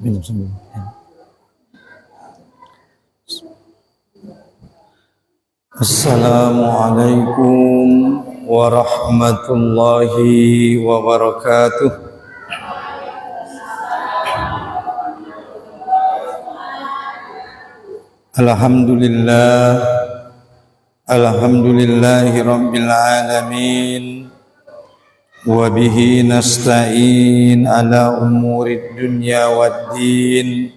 minum sambil. Assalamualaikum warahmatullahi wabarakatuh. Alhamdulillahi rabbil alamin. Wabihi nasta'in ala umurid dunya waddin.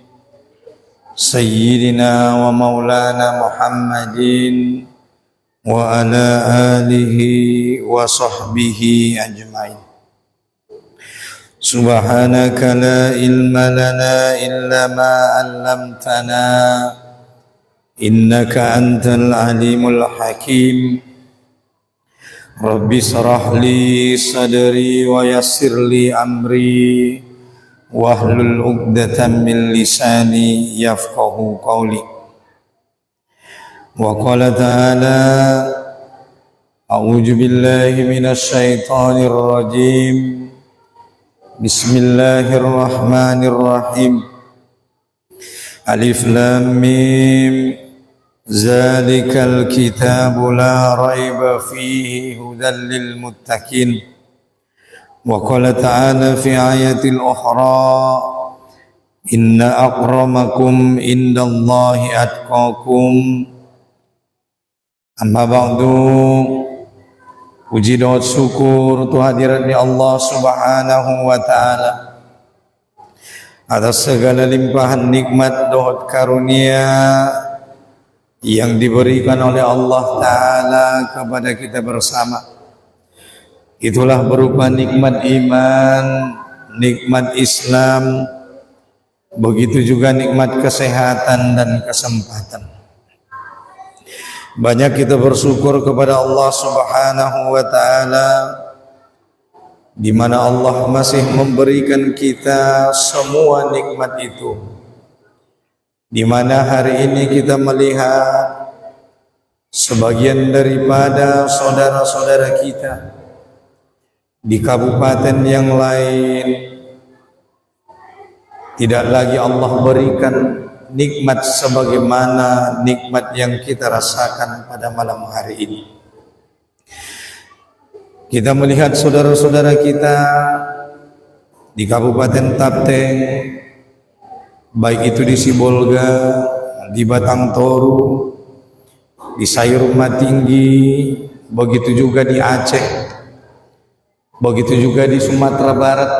Sayyidina wa maulana Muhammadin wa ala alihi wa sahbihi ajma'in. Subhanaka la ilma lana illa ma 'allamtana innaka antal alimul hakim. Rabbi shrah li sadri wa yassir li amri wahlul 'uqdatam min lisani yafqahu qawli. Wa qala ta'ala a'udzu billahi minasy syaithanir rajim. Bismillahirrahmanirrahim. Alif lam mim. Zalikal kitabu la raiba fihi hudan lil muttaqin. Wa qala ta'ala fi ayatil ukhra inna akramakum indallahi atqakum. Amma ba'du. Puji dan syukur untuk hadiratnya Allah subhanahu wa ta'ala atas segala limpahan nikmat dan karunia yang diberikan oleh Allah Ta'ala kepada kita bersama. Itulah berupa nikmat iman, nikmat Islam, begitu juga nikmat kesehatan dan kesempatan. Banyak kita bersyukur kepada Allah Subhanahu wa Ta'ala, di mana Allah masih memberikan kita semua nikmat itu. Di mana hari ini kita melihat sebagian daripada saudara-saudara kita di kabupaten yang lain tidak lagi Allah berikan nikmat sebagaimana nikmat yang kita rasakan pada malam hari ini. Kita melihat saudara-saudara kita di Kabupaten Tapteng, baik itu di Sibolga, di Batang Toru, di Sayur Tinggi, begitu juga di Aceh, begitu juga di Sumatera Barat.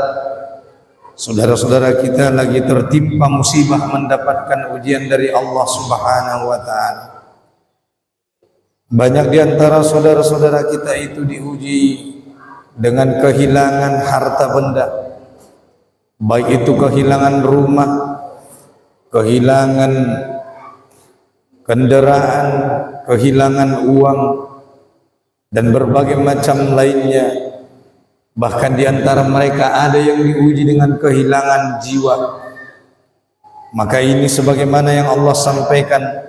Saudara-saudara kita lagi tertimpa musibah, mendapatkan ujian dari Allah Subhanahu wa Ta'ala. Banyak di antara saudara-saudara kita itu diuji dengan kehilangan harta benda, baik itu kehilangan rumah, kehilangan kendaraan, kehilangan uang, dan berbagai macam lainnya. Bahkan di antara mereka ada yang diuji dengan kehilangan jiwa. Maka ini sebagaimana yang Allah sampaikan,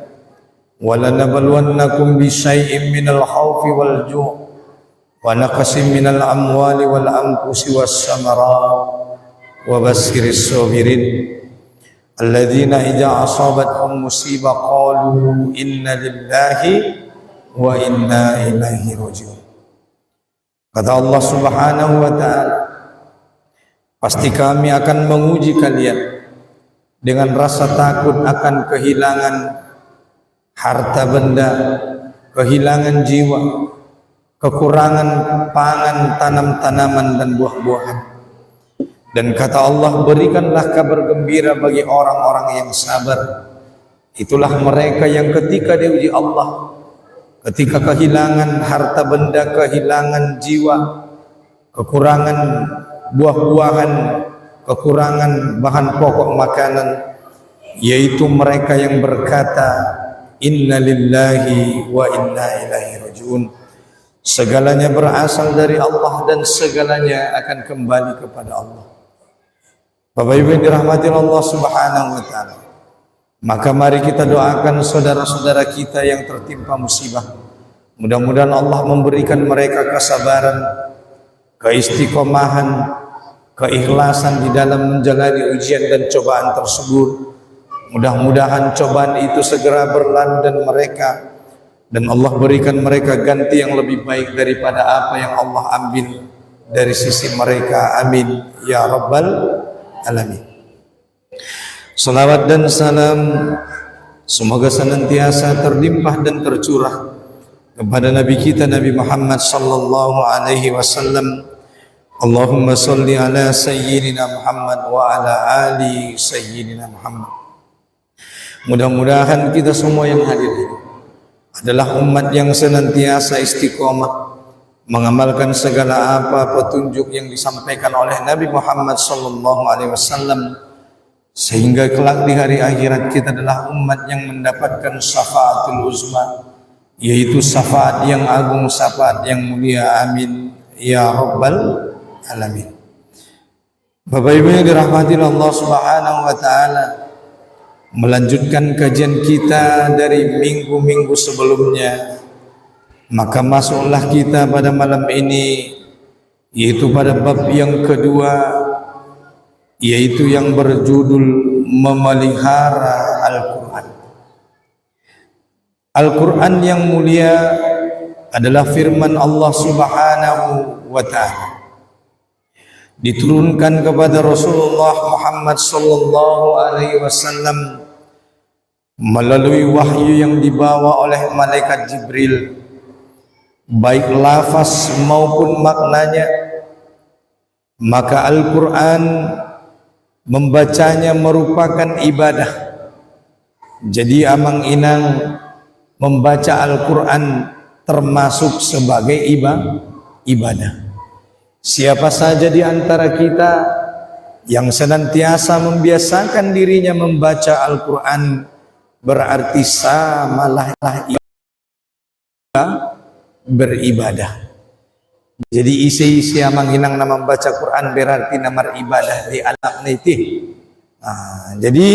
وَلَنَبَلْوَنَّكُمْ بِشَيْءٍ مِّنَ الْخَوْفِ وَالْجُوعِ وَنَقْصٍ مِّنَ الْأَمْوَالِ وَالْأَنفُسِ وَالثَّمَرَاتِ وَبَشِّرِ الصَّابِرِينَ الَّذِينَ إِذَا أَصَابَتْهُم مُّصِيبَةٌ قَالُوا إِنَّا لِلَّهِ وَإِنَّا إِلَيْهِ رَاجِعُونَ. Kata Allah Subhanahu wa Ta'ala, pasti kami akan menguji kalian dengan rasa takut akan kehilangan harta benda, kehilangan jiwa, kekurangan pangan, tanam-tanaman dan buah-buahan. Dan kata Allah, berikanlah kabar gembira bagi orang-orang yang sabar. Itulah mereka yang ketika diuji Allah, ketika kehilangan harta benda, kehilangan jiwa, kekurangan buah-buahan, kekurangan bahan pokok makanan, yaitu mereka yang berkata, Inna lillahi wa inna ilaihi raji'un. Segalanya berasal dari Allah dan segalanya akan kembali kepada Allah. Bapak Ibu yang dirahmati Allah Subhanahu wa Ta'ala, maka mari kita doakan saudara-saudara kita yang tertimpa musibah. Mudah-mudahan Allah memberikan mereka kesabaran, keistiqomahan, keikhlasan di dalam menjalani ujian dan cobaan tersebut. Mudah-mudahan cobaan itu segera berlalu dan Allah berikan mereka ganti yang lebih baik daripada apa yang Allah ambil dari sisi mereka. Amin ya rabbal alamin. Salawat dan salam semoga senantiasa terlimpah dan tercurah kepada Nabi kita Nabi Muhammad sallallahu alaihi wasallam. Allahumma salli ala sayyidina Muhammad wa ala ali sayyidina Muhammad. Mudah-mudahan kita semua yang hadir ini adalah umat yang senantiasa istiqomah mengamalkan segala apa petunjuk yang disampaikan oleh Nabi Muhammad sallallahu alaihi wasallam, sehingga kelak di hari akhirat kita adalah umat yang mendapatkan syafaatul uzma, yaitu syafaat yang agung, syafaat yang mulia. Amin ya rabbal alamin. Bapak Ibu yang dirahmati Allah Subhanahu wa taala, melanjutkan kajian kita dari minggu-minggu sebelumnya, maka masuklah kita pada malam ini, yaitu pada bab yang kedua, yaitu yang berjudul memelihara Al-Quran. Al-Quran yang mulia adalah firman Allah Subhanahu wa ta'ala, diturunkan kepada Rasulullah Muhammad sallallahu alaihi wasallam melalui wahyu yang dibawa oleh malaikat Jibril, baik lafaz maupun maknanya. Maka Al-Quran membacanya merupakan ibadah. Jadi amang inang membaca Al-Quran termasuk sebagai ibadah. Siapa saja di antara kita yang senantiasa membiasakan dirinya membaca Al-Quran, berarti samalah beribadah. Jadi isi amang inang nama membaca Quran berarti namar ibadah di alam niti. Jadi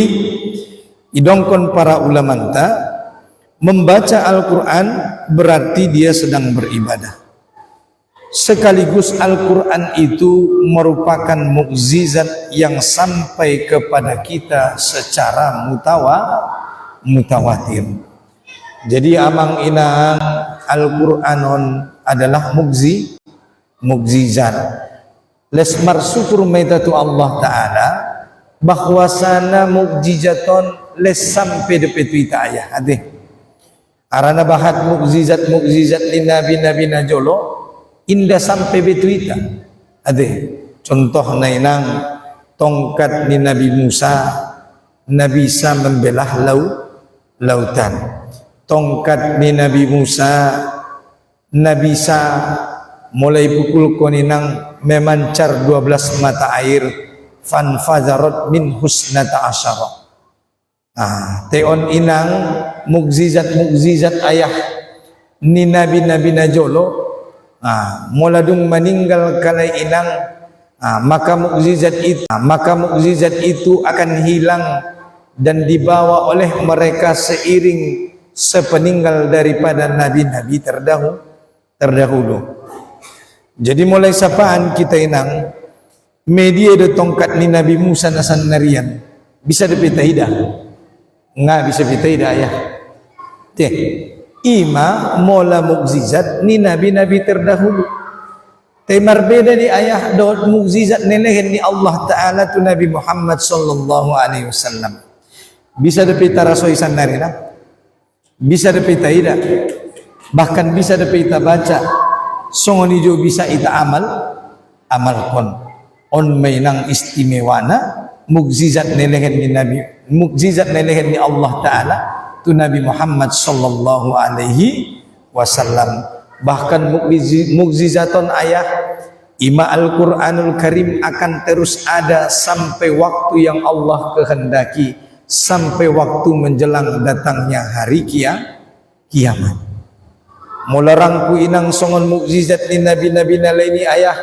idongkon para ulama membaca Al-Quran berarti dia sedang beribadah. Sekaligus Al-Quran itu merupakan mukjizat yang sampai kepada kita secara mutawatir. Jadi amang inang Al-Quranon adalah mukjizat. Lesmar syukur metatu Allah Ta'ala bahwasana mukjizaton les sampai depetu ita ayah adeh. Arana bahat mukjizat li nabi najolo indah sampai betu ita adeh. Contoh nainang tongkat ni Nabi Musa, Nabi Isa membelah lautan. Tongkat ni Nabi Musa, Nabi Isa mulai pukul koninang memancar 12 mata air, fanfazarat min husnata asyara. Teon inang mukjizat ayah ni nabi najolo, muladung meninggal kalai inang, maka mukjizat itu akan hilang dan dibawa oleh mereka seiring sepeninggal daripada nabi-nabi terdahulu. Jadi mulai sapaan kita inang media de tongkat ni Nabi Musa nasan narian bisa dipita hidah, nggak bisa pita hidah ya. Ima mola mukjizat ni nabi-nabi terdahulu. Temar beda di ayah dot mukjizat nelehen ni Allah Ta'ala tu Nabi Muhammad sallallahu alaihi wasallam. Bisa dipita rasoi sanarina, bisa dipita ida, bahkan bisa dipita baca. Songoni jo bisa ita amal kon on mainang istimewana mukjizat nelehen ni Nabi, mukjizat nelehen ni Allah Ta'ala tu Nabi Muhammad sallallahu alaihi wasallam. Bahkan mukjizaton ayah ima Al-Quranul Karim akan terus ada sampai waktu yang Allah kehendaki, sampai waktu menjelang datangnya hari kiamat. Mularangku inang songon mukjizat ni nabi-nabi nalaini ayah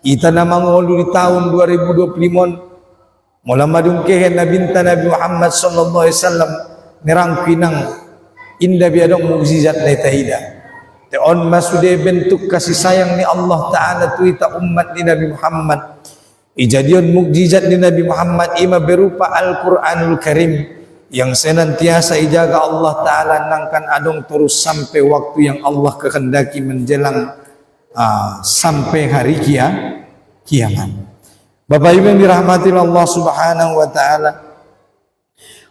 kita nama ngolu di tahun 2025 mula madungkehen Nabi Muhammad sallallahu alaihi wasallam nerangku inang indah biadong mukjizat na itahida. Teon masude bentuk kasih sayang ni Allah Ta'ala tu ita umat ni Nabi Muhammad. Ijadion mukjizat di Nabi Muhammad ima berupa Al-Quranul Karim yang senantiasa ijaga Allah Ta'ala nangkan adong terus sampai waktu yang Allah kehendaki menjelang sampai hari kiamat. Bapak Ibu yang dirahmati Allah Subhanahu wa Ta'ala,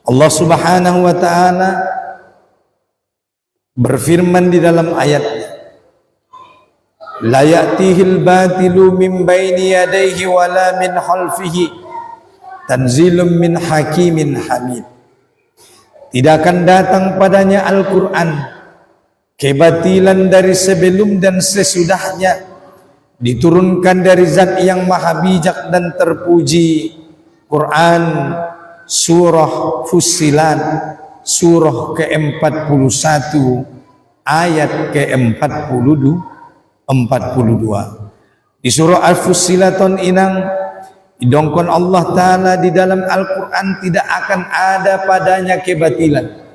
Allah Subhanahu wa Ta'ala berfirman di dalam ayatnya, la ya'tihil batilu min baini yadayhi wala min khalfihi tanzilum min hakimin hamid. Tidak akan datang padanya Al-Quran kebatilan dari sebelum dan sesudahnya, diturunkan dari zat yang maha bijak dan terpuji. Quran surah Fussilat surah ke-41 ayat ke-42. Di surah Al-Fussilaton inang idongkon Allah Ta'ala di dalam Al-Quran tidak akan ada padanya kebatilan.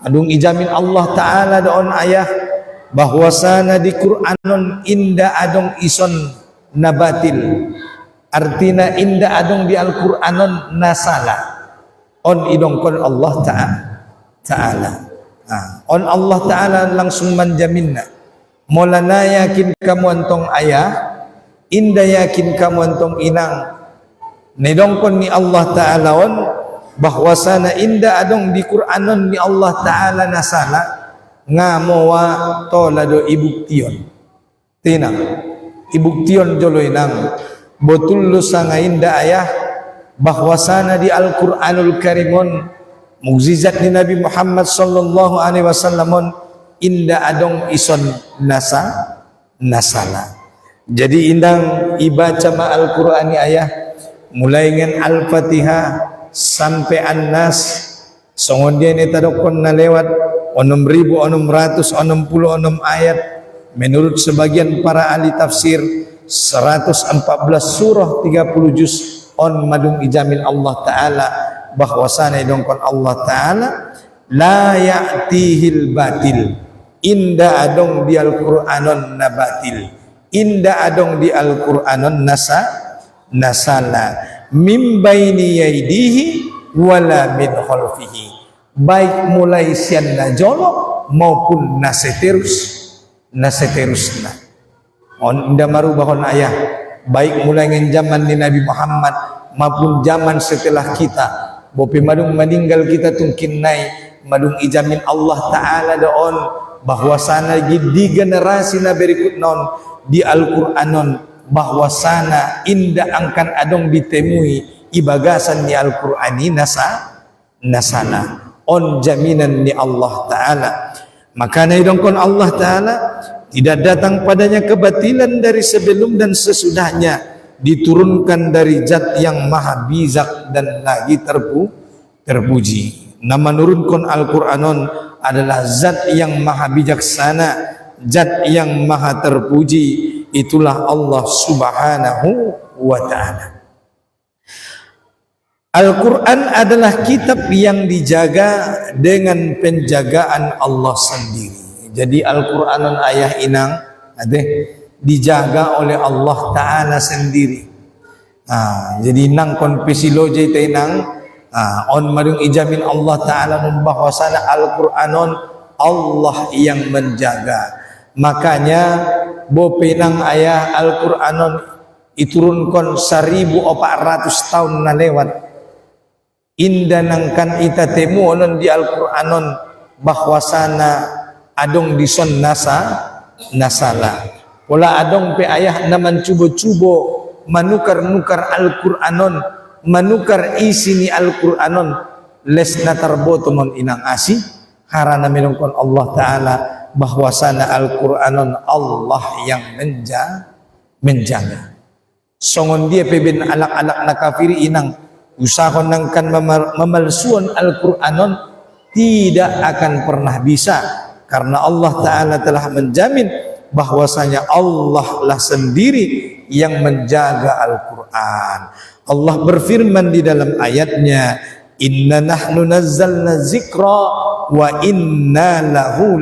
Adung ijamin Allah Ta'ala daon ayah bahwasana di Qur'anon inda adong ison nabatil, artina inda adong di Al-Qur'anon nasala on idongkon Allah Ta'ala. On Allah Ta'ala langsung menjaminna, molana yakin kamu antong ayah, inda yakin kamu antong inang, nidongkon ni Allah Ta'ala on bahwasana inda adong di Qur'anon ni Allah Ta'ala nasala ngamowa tolado ibuktion tinang ibuktion joloy nang botul lu sanga inda ayah bahwasana di Al-Qur'anul Karimon mukjizat ni Nabi Muhammad sallallahu alaihi wasallam inda adong ison nasala. Jadi indang ibaca ma Al-Qur'ani ayah mulai ngan Al-Fatihah sampai An-Nas songon dia ni tadokon na lewat 6.666 ayat menurut sebagian para ahli tafsir 114 surah 30 juz on madung ijamin Allah Ta'ala bahwasana idongkon Allah Ta'ala la ya'tihil batil, inda adong di Al-Qur'anon nabatil, inda adong di Al-Qur'anon nasala min baini yaidihi wala min khalfihi, baik mulai sian najolo maupun naseterusna. On inda marubahon ayah baik mulai ngan zaman ni Nabi Muhammad maupun zaman setelah kita bopi madung meninggal kita tungkin nai madung ijamin Allah Ta'ala daon bahwasana di generasi na berikut non di Al-Qur'anon bahwasana inda angkan adong ditemui ibagasan ni Al-Qur'ani nasana on jaminan ni Allah Ta'ala. Maka naidongkon Allah Ta'ala tidak datang padanya kebatilan dari sebelum dan sesudahnya, diturunkan dari zat yang maha bijak dan lagi terpuji. Nama nurunkan Al-Qur'anon adalah zat yang maha bijaksana, zat yang maha terpuji, itulah Allah Subhanahu wa Ta'ala. Al-Quran adalah kitab yang dijaga dengan penjagaan Allah sendiri. Jadi Al-Quranon ayah inang dijaga oleh Allah Ta'ala sendiri. Jadi nang konpesiloje tenang on madung ijamin Allah Ta'ala bahwasana Al-Quranon Allah yang menjaga. Makanya bopenang ayah Al-Quranon iturunkan 1400 tahun na lewat. Inda nangkan ita temu onon di Al-Quranon bahwasana adong dison nasala. Pola adong pe ayah naman cubo-cubo manukar-nukar Al-Quranon, manukar isi ni Al-Quranon les natarbotomon inang asi harana menongkon Allah Ta'ala bahwasana Al-Quranon Allah yang menjaga. Songon dia peben alak-alak na kafiri inang usahakan nangkan memalsuan Al-Quranon tidak akan pernah bisa, karena Allah Ta'ala telah menjamin bahwasanya Allah lah sendiri yang menjaga Al-Quran. Allah berfirman di dalam ayatnya, inna nahnu nazzalna zikra wa inna lahu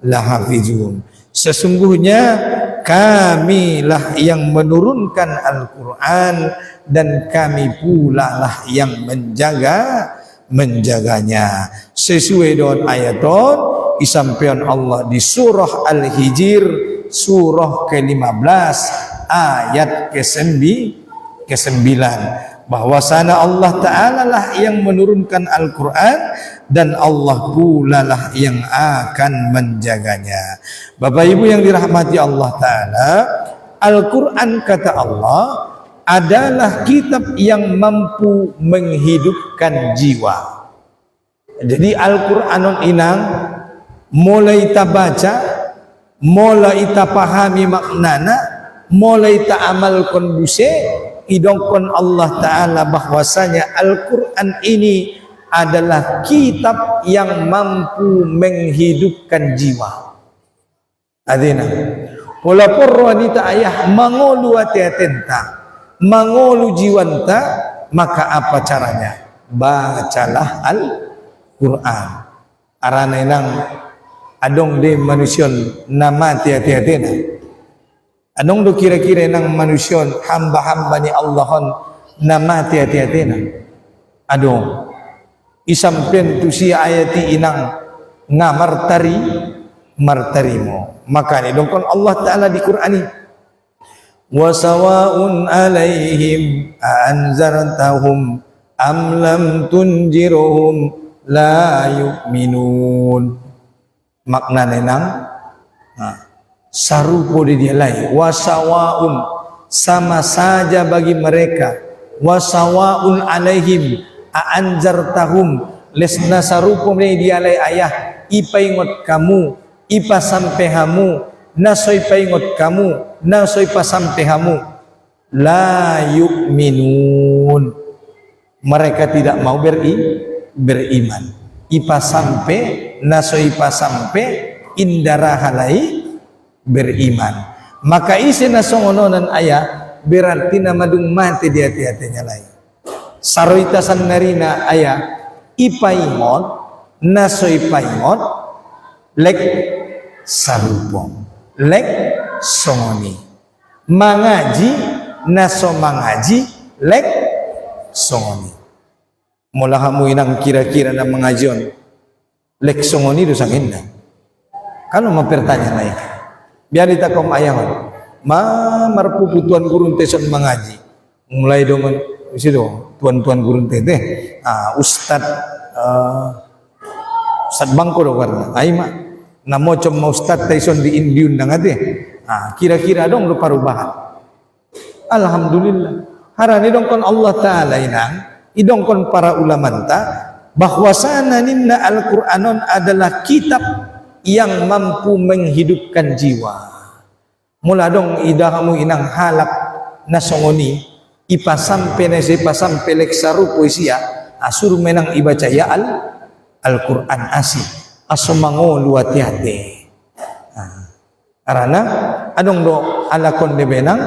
lahafizun. Sesungguhnya kamilah yang menurunkan Al-Quran dan kami pula lah yang menjaganya sesuai dengan ayat disampaikan Allah di surah Al-Hijr surah ke-15 ayat ke-9 bahwasana Allah Ta'ala lah yang menurunkan Al-Quran dan Allah pula lah yang akan menjaganya. Bapak Ibu yang dirahmati Allah Ta'ala, Al-Quran kata Allah adalah kitab yang mampu menghidupkan jiwa. Jadi Al-Quranun inang mulai kita baca, mulai kita pahami maknana, mulai kita amalkan buse, idongkon Allah Ta'ala bahwasanya Al-Quran ini adalah kitab yang mampu menghidupkan jiwa. Adina walaupun wanita ayah mangolu hati-hatenta, mangolu jiwanta, maka apa caranya? Bacalah Al-Quran. Arana inang adong de manusia nama hati-hatina. Anong do kira-kira nang manusia hamba-hamba ni Allahon na mati hati-hatina. Adong isampen tu si ayati inang nga martari mo. Maka ni dongkon Allah Ta'ala di Qur'ani wa sawa'un alaihim anzartahum am lam tunjiruhum la yu'minun. Makna nenang sarupo di dia lain wasawaun sama saja bagi mereka wasawaun alaihim aanjartahum lesna sarupo di dia lain ayah ipaingot kamu ipa sampehamu nasoy paingot kamu nasoy pasampehamu la yu'minun mereka tidak mau beriman ipa sampe nasoy pasampe indara halai beriman. Maka isi nasongononan ayah berarti nama dung mati di hati-hatinya lain. Saroitasan narina ayah ipaingot naso ipaingot lek sarupong lek songoni mangaji naso mangaji lek songoni. Mula kamu inang kira-kira na mengajion lek songoni dosang indah. Kalau mau bertanya lain biar kita kaum ayawan marpupu tuan gurun teson mengaji mulai dengan situ tuan-tuan gurun teh ustad bangko do karena aima namo com ustad teson di Indiun dangate kira-kira dong do parubahan. Alhamdulillah harani dongkon Allah Ta'ala inang idongkon para ulamanta bahwasana ninna Al-Qur'anon adalah kitab yang mampu menghidupkan jiwa. Mula dong ida kamu inang halap nasongoni ipa sampai nese ipa sampai leksaru poesia asur menang ibaca ya Al-Quran asih asomango luatiate. Karena adong do alakon de benang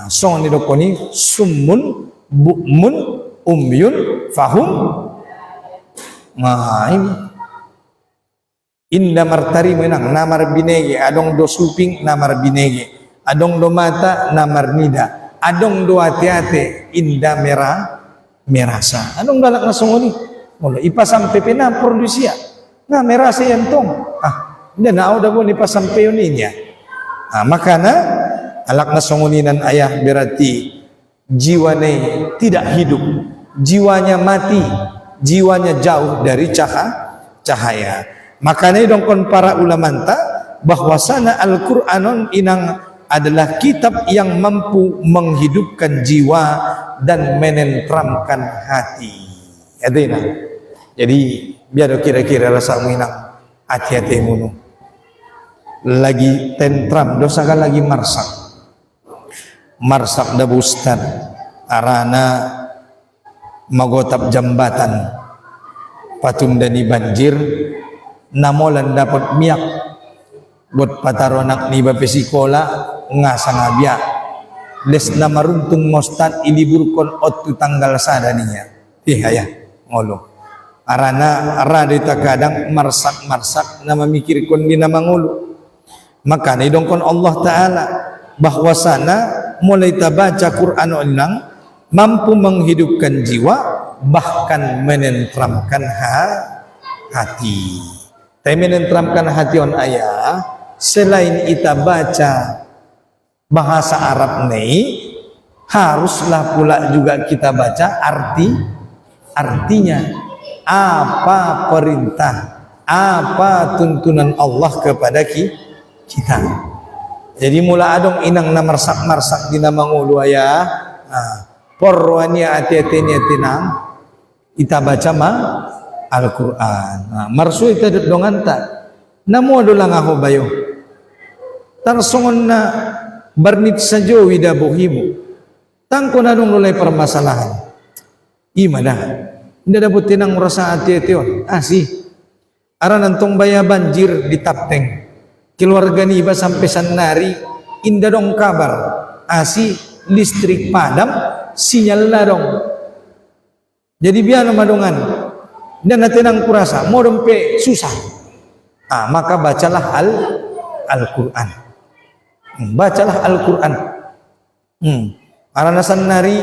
song ni dokoni summun bukmun umyun fahum ini inda martari menang namar binege adong do suping namar binege adong do mata namar nida adong do hati-hati inda merasa adong dalak nasongoni mula ipa sampai pena produsia na merasa yan tong inda nao da bon ipa sampai yuninya makana alak nasongoninan ayah berarti jiwane tidak hidup jiwanya mati jiwanya jauh dari cahaya. Makanya dongkon para ulamanta bahwasana Al-Qur'anon inang adalah kitab yang mampu menghidupkan jiwa dan menentramkan hati. Adina. Jadi biar kira-kira rasa inang hati-hati munu. Lagi tentram dosa kan lagi marsak da bustad arana magotap jambatan patundani banjir namolan dapat miak buat pataronak ni bapesikola ngasang abia les na maruntung mostad iliburkon otu tanggal sadaninya ayah ngolo arana arada kadang marsak na mamikirkon di nama ngolo Maka nidongkon Allah Ta'ala bahwasana mulai tabaca Quran ulang mampu menghidupkan jiwa, bahkan menenteramkan hati. Tapi menenteramkan hati on ayah, selain kita baca bahasa Arab ini, haruslah pula juga kita baca artinya. Apa perintah, apa tuntunan Allah kepada kita. Jadi mula adong inang na marsak di nama ngulu ayah. Porwania ati-atinya tinang kita baca Al-Quran. Marsu ita dongan ta. Namo adulang ako bayo. Tarsongon na barnit sa jo widabuhimu. Tangko na nung lulay permasalahan. Ima dah. Hindi dapat tinang rasa ati-ation. Aran nantong baya banjir di Tapteng. Keluarga ni iba sampai sanari. Inda dong kabar. Listrik padam. Sinyal na dong. Jadi biar madongan. Dan natinang kurasa. Mau dompe susah. Maka bacalah Al-Quran. Bacalah Al-Quran. Aranasan nari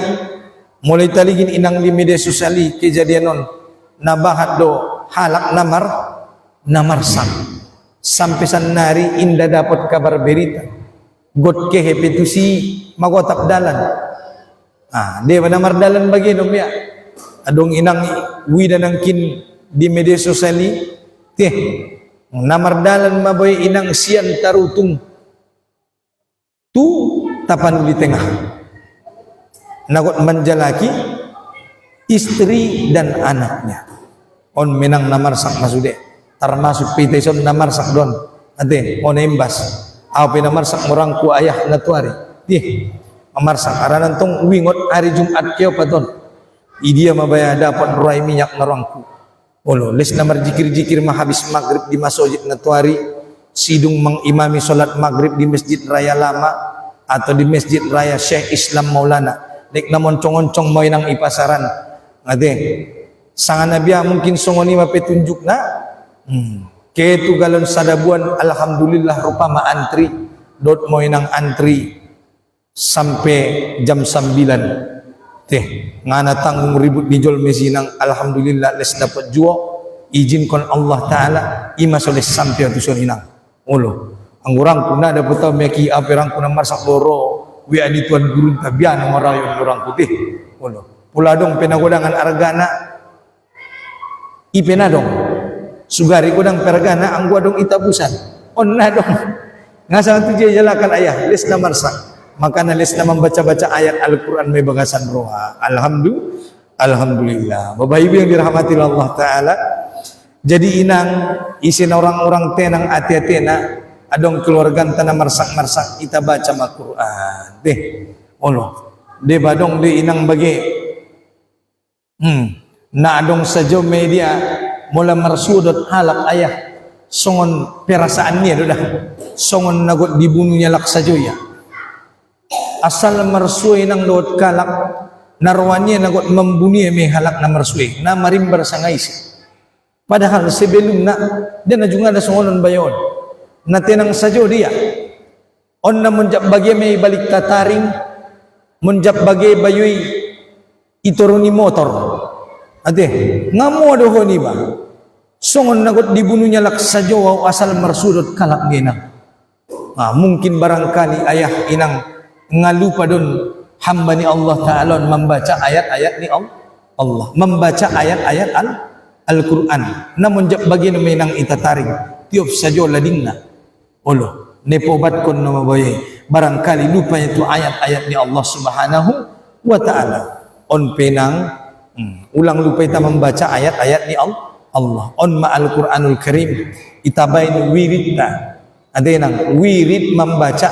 mulai taligin inang di media sosial kejadian non nabahat do halak namarsak sampai sanari indah dapat kabar berita god ke hepetusi magotap dalan dewa namar dalan bagi dong ya adong inang wida nangkin di media sosial namar dalan maboy inang sian tarutung tu tapan di tengah nagot menjalaki istri dan anaknya on menang namarsak masude termasuk piteson namarsak don ade on embas apa namarsak morangku ayah natuari namarsak aranantong wingot hari Jumat keo paton idia mabaya dapat ruai minyak narangku les namar jikir mahabis maghrib di masjid natuari sidung mengimami solat maghrib di Masjid Raya Lama atau di Masjid Raya Syekh Islam Maulana nek namon cong-cong mo inang ipasaran ngade sangan nabiya mungkin songoni mapetunjuk na ketu galon sadabuan alhamdulillah rupa ma antri dot mo inang antri sampai jam 9 ngana tanggung ribut di jol mesinang alhamdulillah les dapat juo izin kon Allah Ta'ala ima soles sampai atuson inang ulo ang urang kuna dapat tahu meki aperang kuna marsak loro wi adi tuan gurun tabian marayon orang putih puladong penagodangan argana ipenadong sugari kodang pergana anggu adong itabusan onnadong ngasang tu je jalakan ayah les na marsak maka na les na membaca-baca ayat Al-Quran may bagasan roha alhamdulillah bapak ibu yang dirahmati Allah Ta'ala jadi inang isin orang-orang tenang ati-atina adong keluarga tanah marsak kita baca Al-Quran de badong de inang bagi na adong sajo media mula marsudot halak ayah songon perasaan niya dah songon nagot dibunuhnya lak sajo ya asal marsuy nang dot kalak narwannya nagot membunuh me halak na marsuy na marimbar sangais padahal sebelum na dia na juga ada songonon bayon natinang sajo dia on na munjab bagi may balik tataring munjab bagi bayoy ituruni motor ate ngamu adoh ni ba songon nagot dibunuhnya lak sajo wa asal marsudot kalak genang mungkin barangkali ayah inang ngalupa don hamba ni Allah Ta'ala membaca ayat-ayat ni Allah membaca ayat-ayat Al-Quran namun jab bagi naminang itataring tiup sajo ladingna nepobat kon nama boye barangkali lupa itu ayat-ayat ni Allah Subhanahu wa Ta'ala on penang ulang lupa kita membaca ayat-ayat ni Allah on ma Al-Quranul Karim itabain wiridna ada nang wirid membaca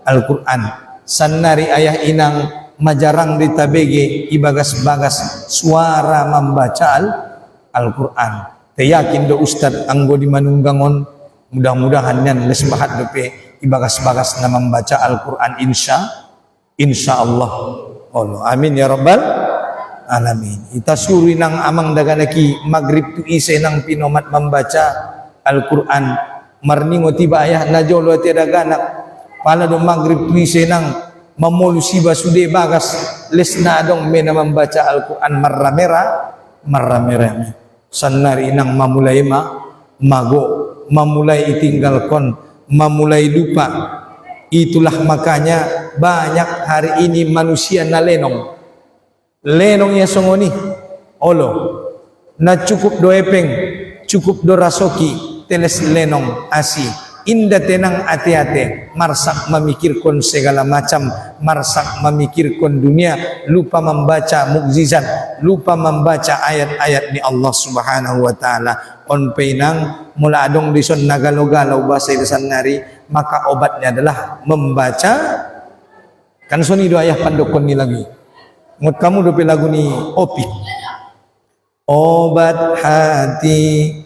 Al-Quran sanari ayah inang majarang ditabege ibagas-bagas suara membaca Al-Quran teyakin do ustad anggo di manunggangon mudah-mudahan yan lesbahat dope ibagas-bagas na membaca Al-Quran insya Allah amin ya rabbal alamin ita suri nang amang daganaki maghrib tu isay nang pinomat membaca Al-Quran marningo tiba ayah najolo tiada ganak pala do maghrib tuise nang memolusi basude bagas lesna dong mena membaca Al-Quran marra-mera sanari nang mamulai mago mamulai itinggalkon mamulai lupa. Itulah makanya banyak hari ini manusia na lenongnya songoni olo na cukup do epeng cukup do rasoki teles lenong asi inda tenang ate-ate marsak memikirkan segala macam marsak memikirkan dunia lupa membaca mukjizat lupa membaca ayat-ayat ni Allah Subhanahu wa taala on peinang mula adong dison nagalo-galau bahasa irasan nari maka obatnya adalah membaca kan soni do ayah pandokon ni lagi ngut kamu do lagu ni opi obat hati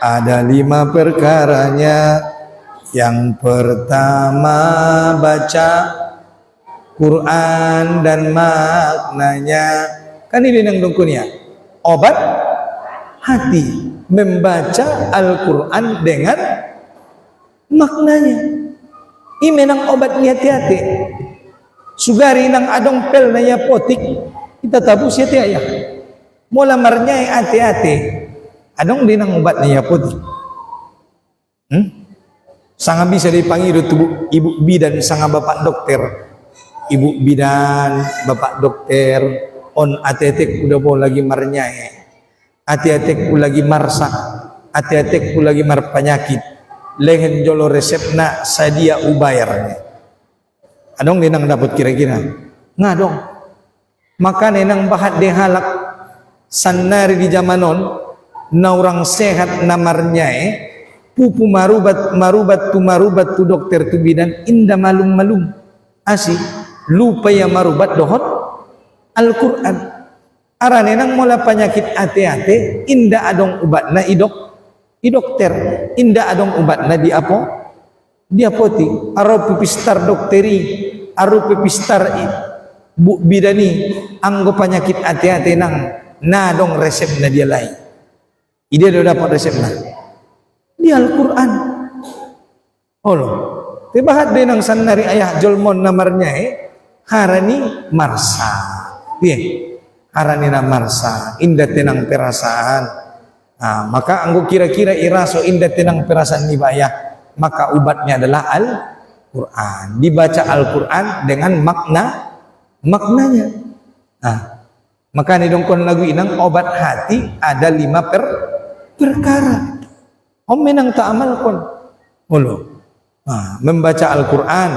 ada 5 perkaranya. Yang pertama baca Quran dan maknanya. Kan ini yang dongkunya obat hati membaca Al-Quran dengan maknanya. Ini menang obat ni hati-hati. Sugari nang adong pel na ya potik kita tabus ya tiaya. Mula marnya hati-hati. Adong dinang obat na ya potik. Sangat bisa dipanggil ibu bidan sangat bapak dokter. Ibu bidan, bapak dokter, on atetek udah mau lagi marnyai. Atetek ku lagi marsak, atetek ku lagi mar penyakit. Lehen jolo resepna sadia ubayarnya. Adong dinang dapat kira-kira. Ngadong. Maka nenang bahat dehalak sanari di zamanon na orang sehat namarnyai. Pupu marubat tu dokter tu bidan inda malum asih lupa ya marubat dohot Al-Quran arane nang mula penyakit ate-ate inda adong ubatna idokter inda adong ubatna di apotik aro pipistar dokteri aro pipistar bu bidani anggo penyakit ate-ate nang nadong resep na dia lain ide do dapat resepna di Al-Quran. Olo. Tibahat din ang sanari ayah jolmon namarnya harani marsa. Iya. Harani na marsa. Indah tenang perasaan. Nah, maka anggo kira-kira iraso indah tenang perasaan ni bayah. Maka ubatnya adalah Al-Quran. Dibaca Al-Quran dengan maknanya. Nah, maka ni dongkon lagu inang obat hati ada 5 perkara. Om menang ta'amal kon. Mulu. Membaca Al-Quran.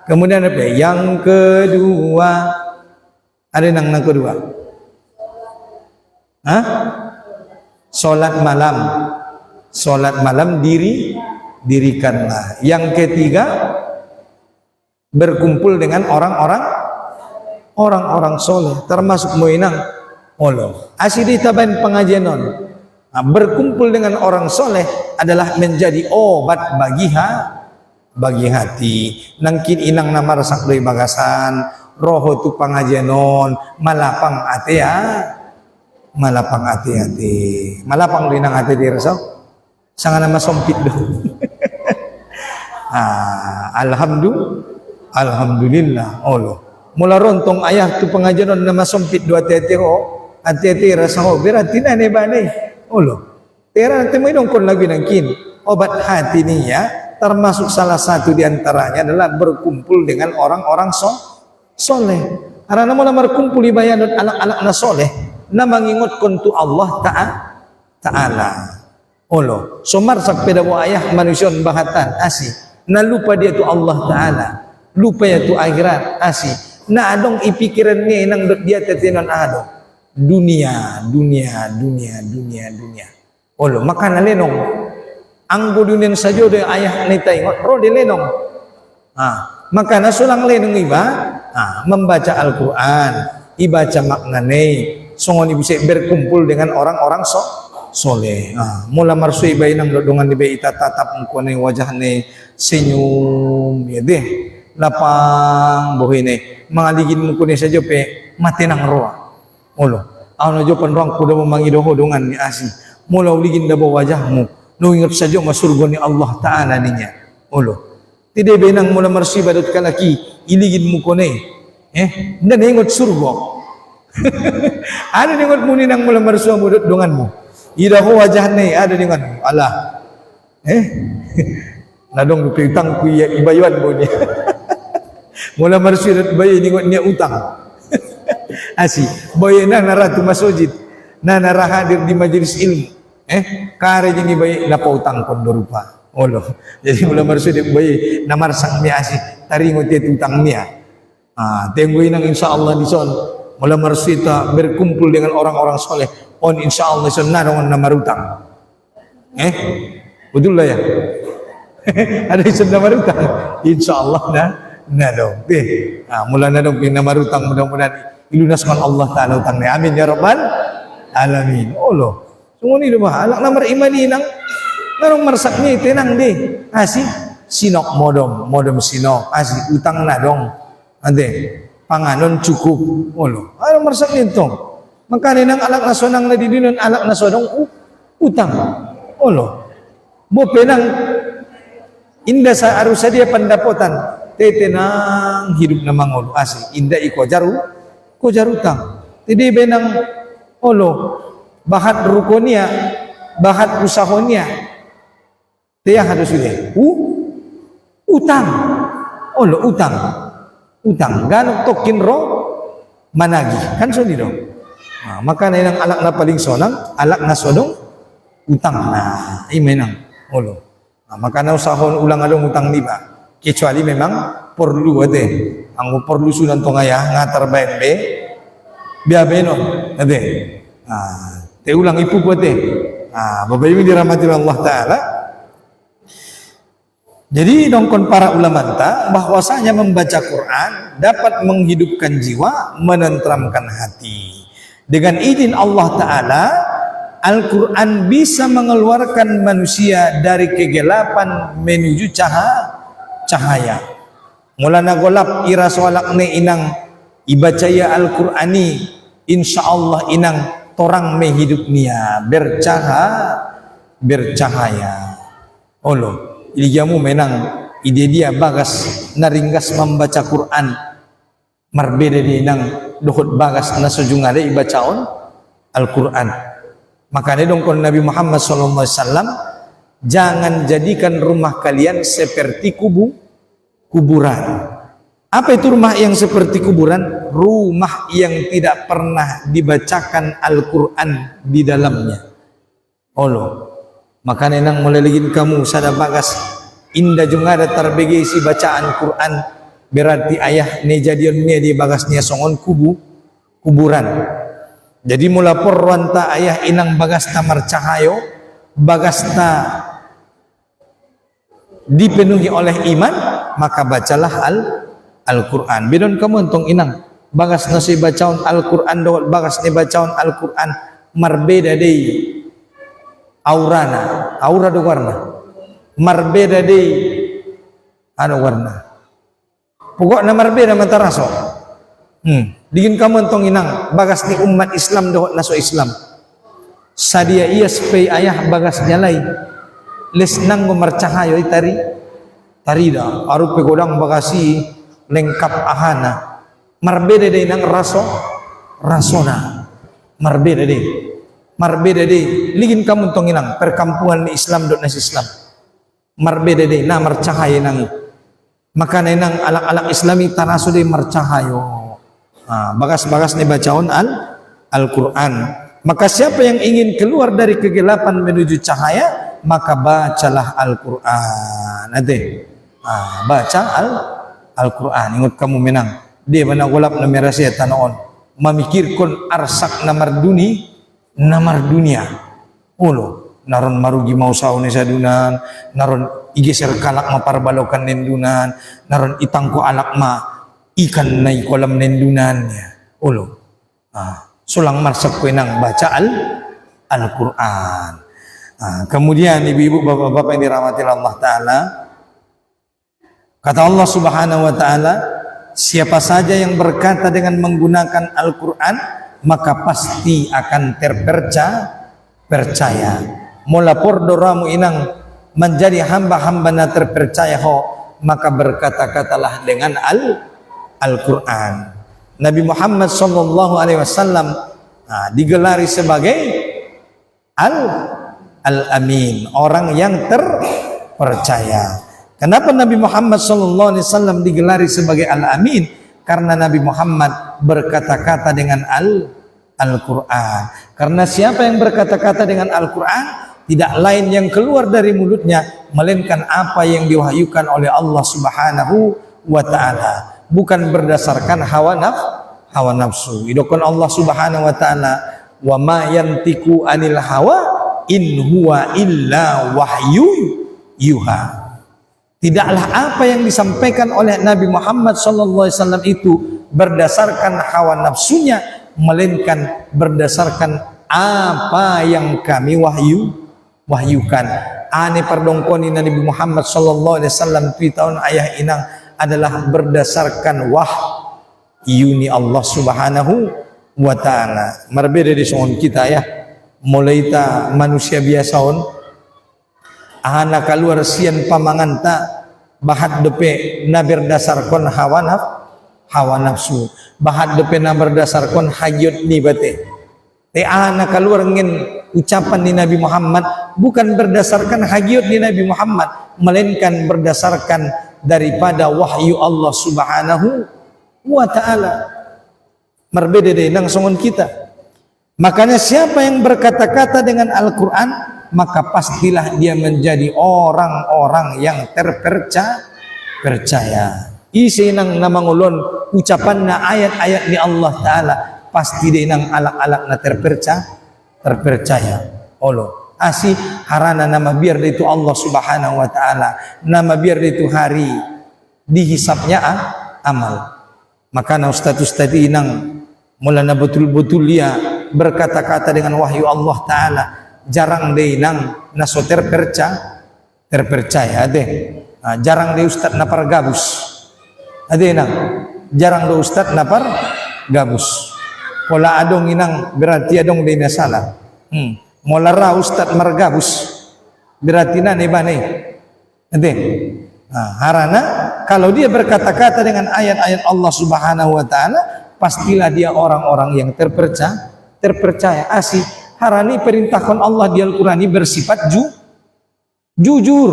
Kemudian apa? Yang kedua. Ada yang kedua. Salat malam. Salat malam dirikanlah. Yang ketiga. Berkumpul dengan orang-orang soleh. Termasuk muinang. Mulu. Asidi taban pengajian non. Berkumpul dengan orang soleh adalah menjadi obat bagi hati. Nangkin inang nama rasak doi bagasan, roho tu pangajenon, malapang ate malapang linang ate di rasak. Sangat nama sompit do. Alhamdulillah. Allah. Mula rontong ayah tu pangajenon nama sompit dua ate rasak. Berarti nane bane. Olo, tera nanti may dongkon lagi nangkin obat hati ini ya termasuk salah satu diantaranya adalah berkumpul dengan orang-orang soleh. Karena mau berkumpul di bayanut anak-anak na soleh, na mengingat kontu Allah Taala. Olo, somar sampai dawo ayah manusia bahatan asih. Na lupa dia tu Allah Taala, lupa ya tu akhirat asih. Na adong ipikiran niya nang dia tetinan adong. Dunia. Olo, maka na lenong. Anggo dunia saja do ayah ni taingot, ro di lenong. Maka na sulang lenong iba, membaca Al-Quran, ibaca maknane, songon bisa berkumpul dengan orang-orang soleh. Mula marsu iba inang dodongan iba itatap ko na wajah ni senyum, ya deh, lapang bohine, mangaligin mo ko ni saja pe mati nang roa. Mula, ano jo panrang kuda memangi doho dengan ni asih. Mula uligin dabo wajahmu, No ingat saja masurga ni Allah Ta'ala ninya. Olo. Tidak benang mula marsi badut kalaki iligin mo ko ne. Hindi na ingat surga. Ada ingat mo ni nang mula marsuwa mo dungan mo. Ida ko wajah ne ada dengan Allah. Nadong utang ku ibayuan mo niya. Mula marsi dat bayi ingat niya utang. Asi bayi na naratu masujid. Na narahadir di majelis ilmu. Kare jeng bayi napautang kon berupa. Olo. Jadi mula marsud bayi namarsak niya asi taringot itu utang niya. Tengguin nang insyaallah di son mula marsud berkumpul dengan orang-orang soleh. On insyaallah son narong namarutang. Betul lah ya. Ada isun namarutang. Insyaallah na dong. Mula na dong namarutang mudah-mudahan ilunaskan Allah Ta'ala utang niya. Amin ya rabbal alamin. Olo. Semua ni dah alak namar imani nang narong marsak ni tenang deh. Asi sinok modom sinok. Asi utang na dong. Ade panganon cukup. Olo. Ano marsak ni tong. Makanya nang alak na sonang na didinon alak na sonong utang. Olo. Mo penang indah sa arusa dia pendapotan. Tete nang hidup na mangolo. Asi indah iko jarutang. Tidak benang olo. Bahat rukonia, bahat usahonia. Dia harus sudah. Utang. Olo utang. Ganok tokin ro managi. Kan so dong. Maka na yang alak na paling sonang, alak na sodong utang na. Menang. Olo. Maka na usahon ulang along utang liba. Kecuali memang perlu ade. Ang perlu sunan tongaya ngatar bayan be. Biabenon ade. Te ulang ipu buat Bapak Ibu dirahmati Allah Ta'ala. Jadi dongkon para ulama bahwasanya membaca Quran dapat menghidupkan jiwa, menenteramkan hati. Dengan izin Allah Ta'ala, Al-Quran bisa mengeluarkan manusia dari kegelapan menuju cahaya. Mulana golap ira soalak ne inang ibacaya Al-Qurani, insyaallah inang torang me hidup nia bercahaya. Olo, ilijamu menang ide dia bagas naringgas membaca Quran marbeda di nang dohot bagas na sojungade ibacaon Al-Quran. Makanya dongkon Nabi Muhammad SAW, jangan jadikan rumah kalian seperti kuburan. Apa itu rumah yang seperti kuburan? Rumah yang tidak pernah dibacakan Al-Quran di dalamnya. Olo. Makanya nang mulai legin kamu sada bagas indah juga ada terbegi isi bacaan Quran. Berarti ayah ne jadion ne di bagasnya songon kuburan. Jadi mula porwanta ayah inang bagasta marcahayo, bagasta dipenuhi oleh iman, maka bacalah Al-Quran. Bidon kamu entong inang bagas nasi bacaun Al-Quran doang bagas ni bacaun Al-Quran marbeda dei aura do warna marbeda dei warna pokoknya marbeda mataraso. Digin kamu entong inang bagas ni umat Islam doang naso Islam sadia iya supaya ayah bagas nyalai les nang memercahayo tari dah aru pegodang bagasi lengkap ahana marbeda deh nang rasona marbeda deh ligin kamu tong inang perkampungan ni Islam dot nas Islam marbeda deh na marcahaya nang maka nang alak-alak Islami tanaso deh marcahayo bagas-bagas ni bacaon Al-Quran. Maka siapa yang ingin keluar dari kegelapan menuju cahaya maka bacalah Al-Quran. Baca Al-Quran. Ingat kamu menang. Dia mana golap na merasa tanoon. Memikirkan arsak namar dunia. Ulo. Naron marugi mau saune sadunan. Naron igeser kalak maparbalokan nendunan. Naron itangko alak ma ikan na kolam nendunan. Ulo. Sulang marsak ko nang baca Al-Quran. Kemudian ibu-ibu bapak-bapak yang dirahmati Allah Ta'ala, kata Allah Subhanahu wa Ta'ala, siapa saja yang berkata dengan menggunakan Al-Quran maka pasti akan percaya. mula pordoramu inang menjadi hamba-hamba na terpercaya ho, maka berkata-katalah dengan Al-Quran. Nabi Muhammad sallallahu alaihi wasallam digelari sebagai Al-Amin, orang yang terpercaya. Kenapa Nabi Muhammad sallallahu alaihi wasallam digelari sebagai Al-Amin? Karena Nabi Muhammad berkata-kata dengan Al-Quran. Karena siapa yang berkata-kata dengan Al-Quran, tidak lain yang keluar dari mulutnya melainkan apa yang diwahyukan oleh Allah Subhanahu wa taala, bukan berdasarkan hawa nafsu. Idokon Allah Subhanahu wa taala, wa ma yantiku anil hawa in huwa illa wahyu yuha. Tidaklah apa yang disampaikan oleh Nabi Muhammad sallallahu alaihi wasallam itu berdasarkan hawa nafsunya, melainkan berdasarkan apa yang kami wahyukan. Ane pardongkoni Nabi Muhammad sallallahu alaihi wasallam di tahun ayah inang adalah berdasarkan wahyuni Allah Subhanahu wa taala. Berbeda di songon kita ya. Mulai ta manusia biasa on ahana keluar sian pamanganta bahat depe na berdasarkan hawa nafsu, bahat depe na berdasarkan hayut ni bate. Te ahana keluar ngin ucapan ni Nabi Muhammad bukan berdasarkan hayut ni Nabi Muhammad, melainkan berdasarkan daripada wahyu Allah Subhanahu wa taala. Berbeda dengan songon kita. Makanya siapa yang berkata-kata dengan Al-Quran, maka pastilah dia menjadi orang-orang yang terpercaya. Isi nang namangulon ucapan na ayat-ayat ni Allah Ta'ala, pasti dia nang alak-alak na terpercaya. Olo asi harana nama biar itu Allah Subhanahu wa taala, nama biar itu hari dihisapnya amal. Maka na ustaz-ustaz inang mulana betul-betul dia berkata-kata dengan wahyu Allah Ta'ala, jarang deh nang naso terpercaya deh. Jarang deh ustaz napar gabus ade nang, jarang deh ustaz napar gabus. Pola adong inang berarti adong deh salah. Mola ra ustaz margabus berarti na nebane ade. Harana kalau dia berkata-kata dengan ayat-ayat Allah Subhanahu wa taala, pastilah dia orang-orang yang terpercaya. Asih harani perintahkan Allah di Al-Quran ini bersifat jujur.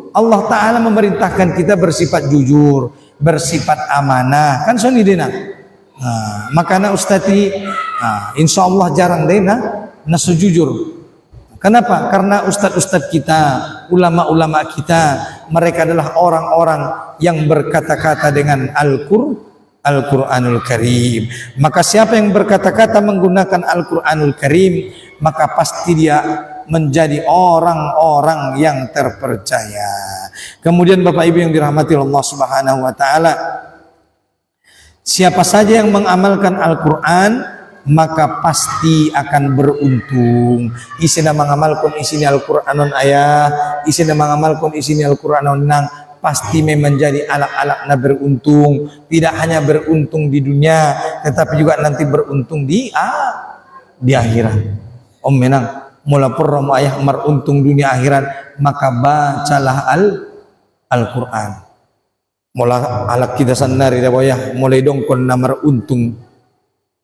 Allah Ta'ala memerintahkan kita bersifat jujur, bersifat amanah, kan soni dena. Makanya ustati insya Allah jarang dena nasu jujur. Kenapa? Karena ustad-ustad kita, ulama-ulama kita, mereka adalah orang-orang yang berkata-kata dengan Al-Quranul Karim. Maka siapa yang berkata-kata menggunakan Al-Quranul Karim, maka pasti dia menjadi orang-orang yang terpercaya. Kemudian Bapak Ibu yang dirahmati Allah Subhanahu wa taala, siapa saja yang mengamalkan Al-Quran, maka pasti akan beruntung. Isina mengamalkan isini Al-Quranon ayah, isina mengamalkan isini Al-Quranon nang, pasti menjadi alak-alak na beruntung. Tidak hanya beruntung di dunia, tetapi juga nanti beruntung di akhirat. Om menang mula purromo ayah meruntung dunia akhirat, maka bacalah Al-Quran. Mula alak kita sendiri dah boyah mulai dongkon na meruntung.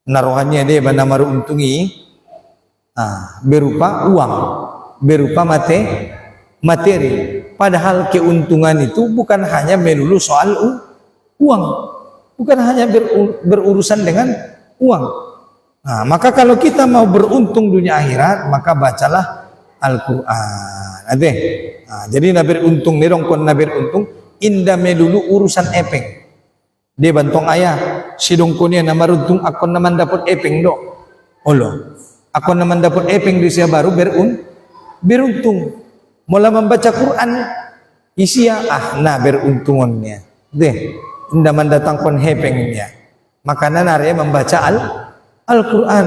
Naruhannya dia bana meruntungi berupa uang, berupa materi. Padahal keuntungan itu bukan hanya melulu soal uang, bukan hanya berurusan dengan uang. Maka kalau kita mau beruntung dunia akhirat, maka bacalah Al-Quran. Jadi na beruntung nerongkon na beruntung indah melulu urusan epeng. Dia bantong ayah sidongkonya na maruntung akon naman dapat epeng do. Olo, akon naman dapat epeng di siya baru beruntung. Mula membaca Quran isia na beruntungannya. Deh, indah mendatangkan hepengnya. Maka nanarya membaca Al-Quran.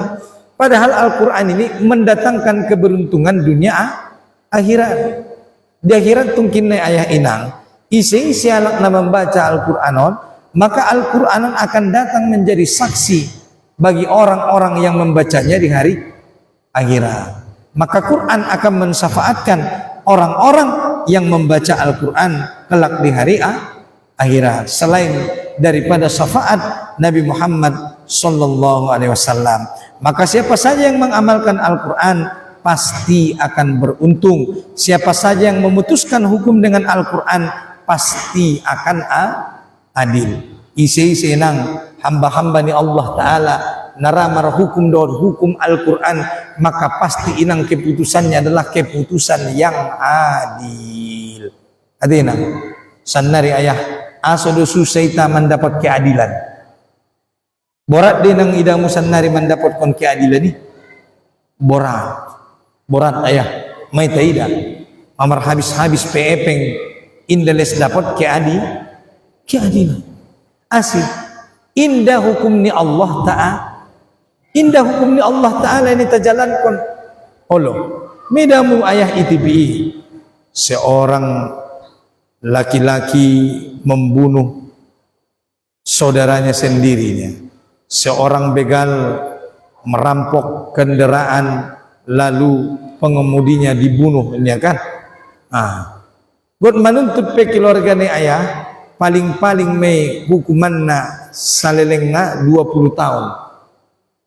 Padahal Al-Quran ini mendatangkan keberuntungan dunia akhirat. Di akhirat tungkin na ayah inang isi alak na membaca Al-Quranon, maka Al-Quranon akan datang menjadi saksi bagi orang-orang yang membacanya di hari akhirat. maka Quran akan mensyafaatkan orang-orang yang membaca Al-Quran kelak di hari akhirat, selain daripada syafaat Nabi Muhammad sallallahu alaihi wasallam. Maka siapa saja yang mengamalkan Al-Quran pasti akan beruntung. Siapa saja yang memutuskan hukum dengan Al-Quran pasti akan adil. Isi nang hamba-hamba ni Allah Ta'ala naramar hukum dan hukum Al-Quran, maka pasti inang keputusannya adalah keputusan yang adil. Adina sanari ayah asodo susaita mendapat keadilan. Borat dia nang idamu sanari mendapatkan keadilan ni. Borat ayah may taida amar habis peepeng indales dapat keadilan. Asih indah hukum ni Allah Ta'ala ini terjalankan. Olo medamu ayah itibi seorang laki-laki membunuh saudaranya sendirinya, seorang begal merampok kendaraan lalu pengemudinya dibunuh, ini kan? God menuntut pe keluarga ni ayah paling me hukuman na salelengna 20 tahun.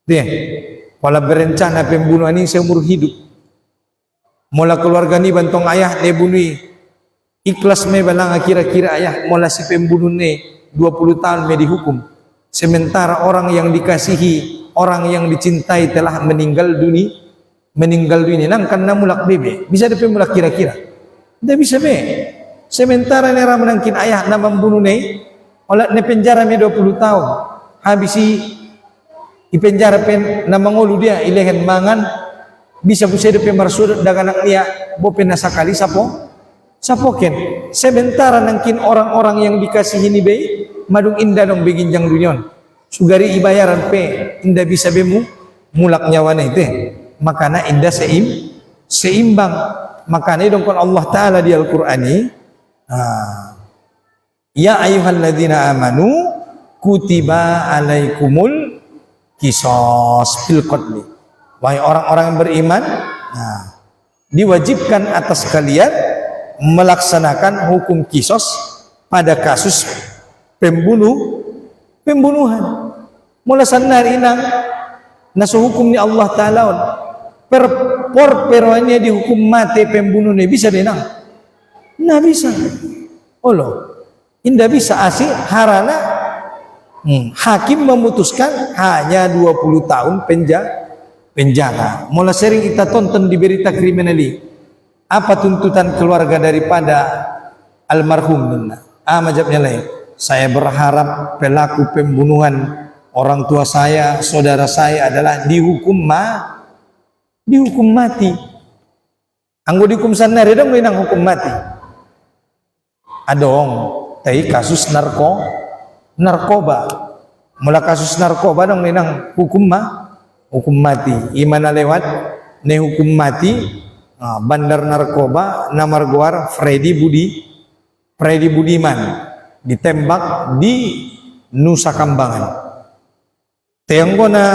Dia wala berencana pembunuhan ini seumur hidup. Mula keluarga ni bantong ayah dia bunuh ikhlas me balang kira-kira ayah mula si pembunuh ni 20 tahun me dihukum. Sementara orang yang dikasihi, orang yang dicintai telah meninggal dunia nang karena mulak bebe. Bisa dia mulak kira-kira? Tidak bisa be. Sementara nera menangkin ayah na membunuh ne oleh ne penjara me 20 tahun. Habisi di penjara pen na mangolu dia ilehen mangan bisa busa de pemarsud dagang anak dia bopen nasakali sapoken. Sementara nangkin orang-orang yang dikasihi ni be madung indah dong beginjang dunion. Sugari ibayaran pe indah bisa bemu mulak nyawana itu. Makana indah seimbang. Makana dong kon Allah Ta'ala di Al-Qur'an ni ya ayyuhalladzina amanu kutiba alaikumul qisas fil qatl. Wahai orang-orang yang beriman, diwajibkan atas kalian melaksanakan hukum qisas pada kasus pembunuhan. Mula sanar inang nasu hukum ni Allah Ta'ala perwannya dihukum mati pembunuh ni bisa denang. Nah bisa, indah bisa asih harana hakim memutuskan hanya 20 tahun penjara. Mula sering kita tonton di berita kriminali apa tuntutan keluarga daripada almarhum. Majapnya lain. Saya berharap pelaku pembunuhan orang tua saya, saudara saya adalah dihukum mati. Anggo dihukum sanari dong minang hukum mati. Adong tai kasus narkoba. Mula kasus narkoba dong minang hukum mati. Imana lewat ne hukum mati bandar narkoba namarguar Freddy Budiman ditembak di Nusa Kambangan. Teanggo na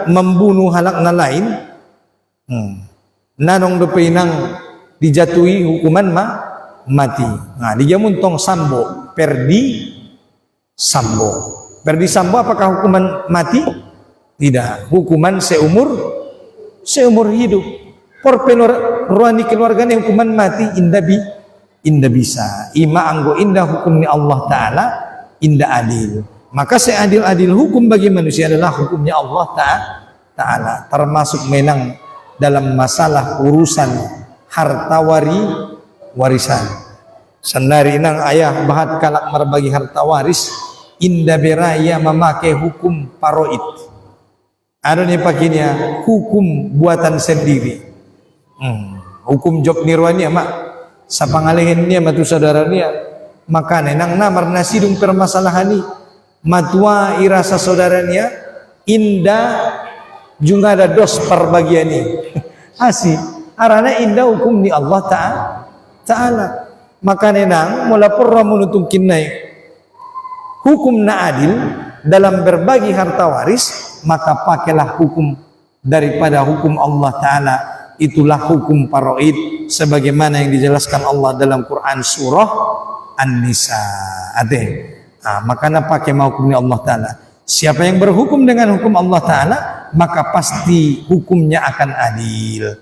membunuh halak na lain nanong do pinang dijatuhi hukuman mati. Nah, dia muntong Perdi Sambo apakah hukuman mati? Tidak, hukuman seumur hidup. Por ruani keluarganya hukuman mati indah bisa. Ima anggo indah hukum ni Allah Ta'ala indah adil. Maka seadil-adil hukum bagi manusia adalah hukumnya Allah Ta'ala, termasuk menang dalam masalah urusan harta warisan. Sendari nang ayah bahat kalak merbagi harta waris indah beraya memakai hukum paroid. Ada nih pakinya hukum buatan sendiri. Hukum job nirwania mak sapangalehennya matu saudaranya maka nang namar nasidung permasalahan ni matua irasa saudaranya indah juga ada dos perbagian ni asih arana indah hukum ni Allah Ta'ala. Maka nenang mula purra menuntun kinai hukum na adil dalam berbagi harta waris, maka pakailah hukum daripada hukum Allah Ta'ala itulah hukum faraid sebagaimana yang dijelaskan Allah dalam Quran surah An-Nisa. Makanya pakai hukumnya Allah Ta'ala. Siapa yang berhukum dengan hukum Allah Ta'ala, maka pasti hukumnya akan adil.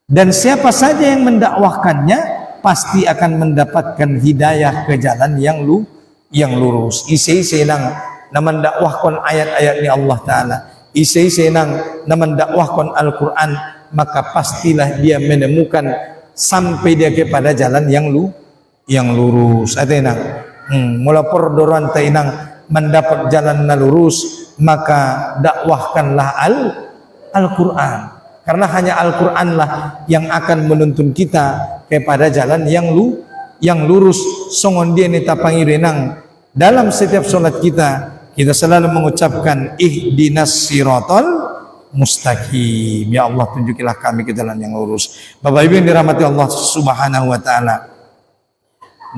Dan siapa saja yang mendakwahkannya, pasti akan mendapatkan hidayah ke jalan yang lurus. Isi senang na mendakwahkan ayat-ayat Allah Ta'ala. Isi senang na mendakwahkan Al-Quran, maka pastilah dia menemukan sampai dia kepada jalan yang lurus. Mula perdoran tainang mendapat jalan na lurus, maka dakwahkanlah Al-Quran. Karena hanya Al-Quranlah yang akan menuntun kita kepada jalan yang lurus. Songon dia nita pangirenang dalam setiap solat kita selalu mengucapkan ihdinas siratal mustaqim. Ya Allah, tunjukilah kami ke jalan yang lurus. Bapak Ibu yang dirahmati Allah Subhanahu wa taala.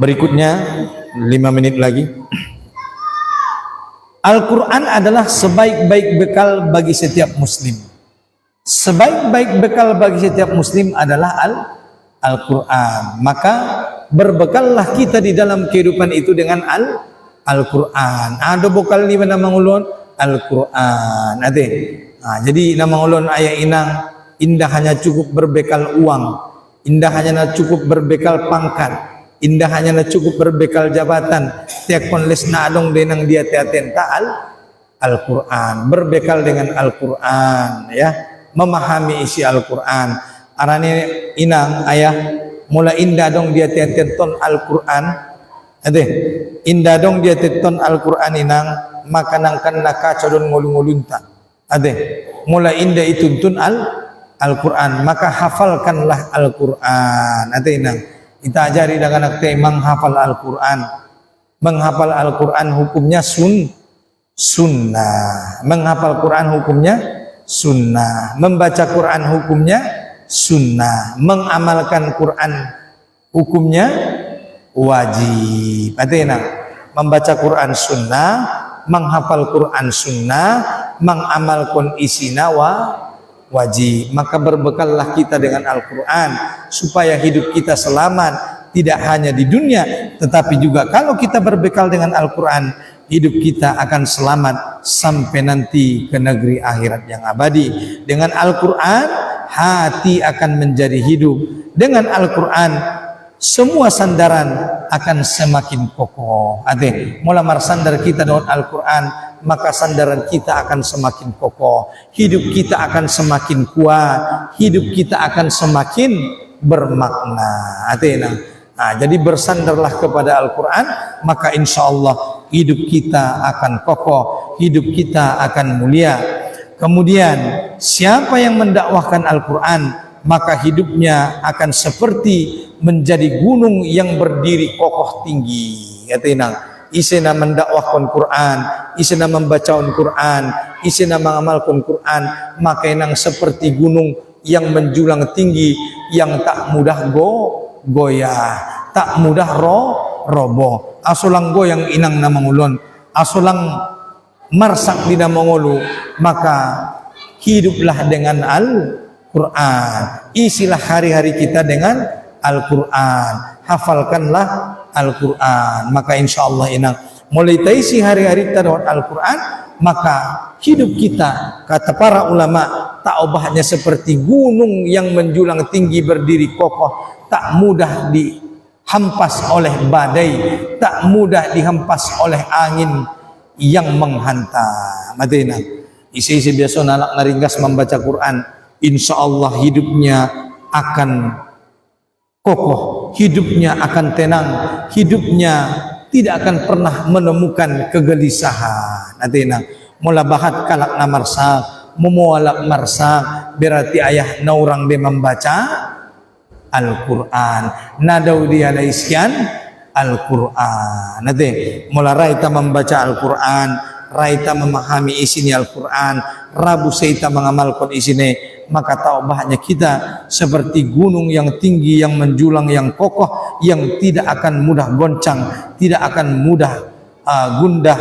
Berikutnya 5 menit lagi. Al-Quran adalah sebaik-baik bekal bagi setiap muslim. Sebaik-baik bekal bagi setiap muslim adalah Al-Quran. Maka berbekallah kita di dalam kehidupan itu dengan Al-Quran. Ada bekal ni nama ngulon Al-Quran. Jadi nama ngulon ayat inang indah hanya cukup berbekal uang, indah hanya cukup berbekal pangkat, indah hanya cukup berbekal jabatan. Tiap konles na adong denang dia teatenta Al-Quran. Berbekal dengan Al-Quran, ya, memahami isi Al-Quran. Arane inang ayah mula indah dong dia teatenton Al-Quran. Indah dong dia teatenton Al-Quran inang maka nangkan nakaca don ngulung-ngulunta. Mula indah ituntun Al-Quran, maka hafalkanlah Al-Quran. Inang kita ajari dengan anak temang hafal Al-Quran. Menghafal Al-Quran hukumnya sunnah. Menghafal Quran hukumnya sunnah. Membaca Quran hukumnya sunnah. Mengamalkan Quran hukumnya wajib. Membaca Quran sunnah, menghafal Quran sunnah, mengamalkan isina wajib. Maka berbekallah kita dengan Al-Quran supaya hidup kita selamat, tidak hanya di dunia tetapi juga kalau kita berbekal dengan Al-Quran, hidup kita akan selamat sampai nanti ke negeri akhirat yang abadi. Dengan Al-Quran hati akan menjadi hidup. Dengan Al-Quran semua sandaran akan semakin kokoh. Mula marsandar kita dengan Al-Quran, maka sandaran kita akan semakin kokoh. Hidup kita akan semakin kuat. Hidup kita akan semakin bermakna. Jadi bersandarlah kepada Al-Quran, maka insya Allah hidup kita akan kokoh, hidup kita akan mulia. Kemudian siapa yang mendakwahkan Al-Quran, maka hidupnya akan seperti menjadi gunung yang berdiri kokoh tinggi. Isena mendakwahkan Quran, isena membacakan Quran, isena mengamalkan Quran, maka inang seperti gunung yang menjulang tinggi, yang tak mudah goyah, tak mudah roboh. Asulang goyang inang na mangulon, asulang marsak di na mangulu, maka hiduplah dengan Al-Quran. Isilah hari-hari kita dengan Al-Quran. Hafalkanlah Al-Quran. Maka insya Allah inang mulai taisi hari-hari kita dengan Al-Quran, maka hidup kita, kata para ulama, tak ubahnya seperti gunung yang menjulang tinggi berdiri kokoh, tak mudah dihempas oleh badai, tak mudah dihempas oleh angin yang menghantam. Isi-isi biasa anak naringgas membaca Quran, insya Allah hidupnya akan kokoh, hidupnya akan tenang, hidupnya tidak akan pernah menemukan kegelisahan. Mula bahat kalak na marsak, memualak marsak, berarti ayah naurang dia membaca Al-Quran. Nadau dia laiskan Al-Quran. Mula raita membaca Al-Quran, raita memahami isinya Al-Quran, rabu seita mengamalkan isinya, maka taubahnya kita seperti gunung yang tinggi, yang menjulang, yang kokoh, yang tidak akan mudah goncang, tidak akan mudah gundah,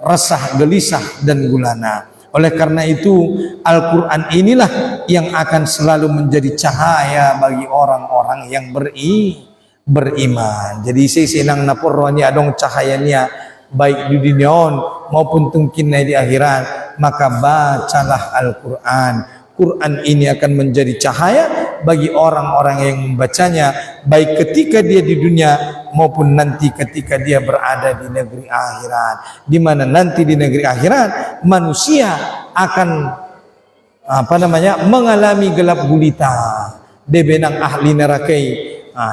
resah, gelisah dan gulana. Oleh karena itu Al-Quran inilah yang akan selalu menjadi cahaya bagi orang-orang yang beriman. Jadi sinang napurwani adong cahayanya baik di dunia maupun tungkin di akhirat. Maka bacalah Al-Quran. Quran ini akan menjadi cahaya bagi orang-orang yang membacanya, baik ketika dia di dunia maupun nanti ketika dia berada di negeri akhirat. Di mana nanti di negeri akhirat manusia akan mengalami gelap gulita. Debenang ahli nerakai.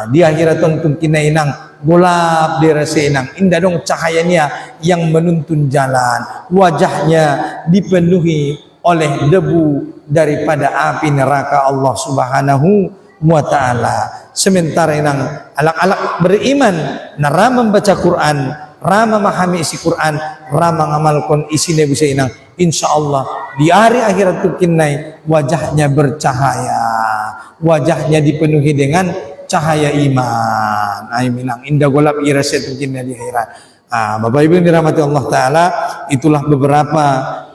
Di akhirat tentu kina inang gelap dirasa inang. Indah dong cahayanya yang menuntun jalan. Wajahnya dipenuhi oleh debu daripada api neraka Allah Subhanahu wa ta'ala. Sementara inang alak-alak beriman nara membaca Quran, rama memahami isi Quran, rama ngamalkan isinya bisa inang, insyaallah di hari akhirat tukinai wajahnya bercahaya, wajahnya dipenuhi dengan cahaya iman. Ay minang indah golap irasa tukinai di akhirat. Bapak Ibu yang dirahmati Allah Ta'ala, itulah beberapa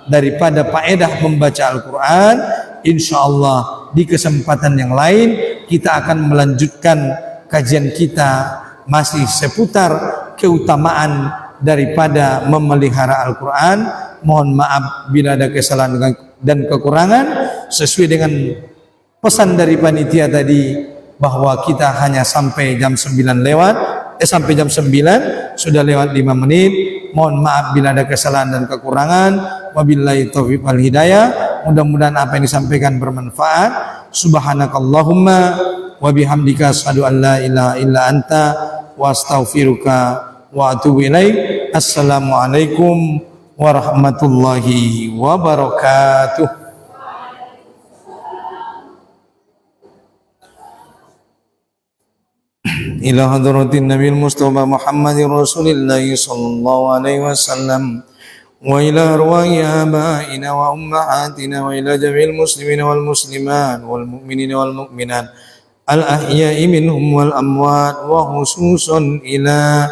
daripada faedah membaca Al-Quran. InsyaAllah di kesempatan yang lain kita akan melanjutkan kajian kita masih seputar keutamaan daripada memelihara Al-Quran. Mohon maaf bila ada kesalahan dan kekurangan. Sesuai dengan pesan dari panitia tadi bahwa kita hanya sampai jam 9 lewat, sampai jam 9 sudah lewat 5 menit. Mohon maaf bila ada kesalahan dan kekurangan. Wabillahi taufiq wal hidayah. Mudah-mudahan apa yang disampaikan bermanfaat. Subhanakallahumma wa bihamdika asyhadu an la ilaha illa anta wa astaghfiruka wa atubu ilaik. Assalamualaikum warahmatullahi wabarakatuh. Ila hadratin Nabil Mustafa Muhammadin Rasulillah sallallahu alaihi wasallam wa ila arwahi abaina wa ummahatina wa ila jami'il muslimina wal muslimat wal mu'minina wal mu'minat al ahya'i minhum wal amwat wa khususan ila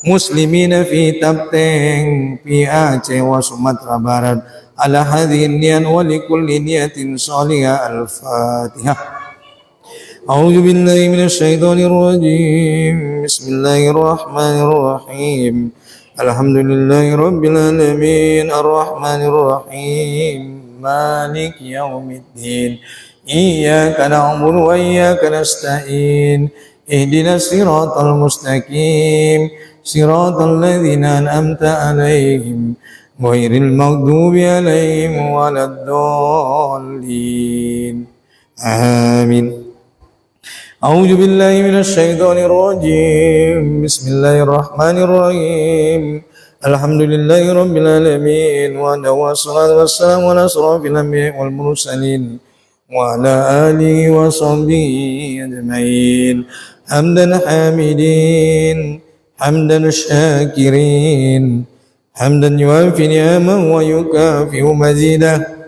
muslimina fi Tabteng fi Aceh wa Sumatera Barat ala hadhihi niyan wa likulli niyatin salihah. Al-Fatihah. أعوذ بالله من الشيطان الرجيم بسم الله الرحمن الرحيم الحمد لله رب العالمين الرحمن الرحيم مالك يوم الدين إياك نعبد وإياك نستعين اهدنا الصراط المستقيم صراط الذين أنعمت عليهم غير المغضوب عليهم ولا الضالين آمين. أعوذ بالله من الشيطان الرجيم بسم الله الرحمن الرحيم الحمد لله رب العالمين والصلاة والسلام على أشرف الأنبياء والمرسلين وعلى آله وصحبه أجمعين حمدا حامدين حمدا شاكرين حمدا يوافي نعمه ويكافئ مزيده.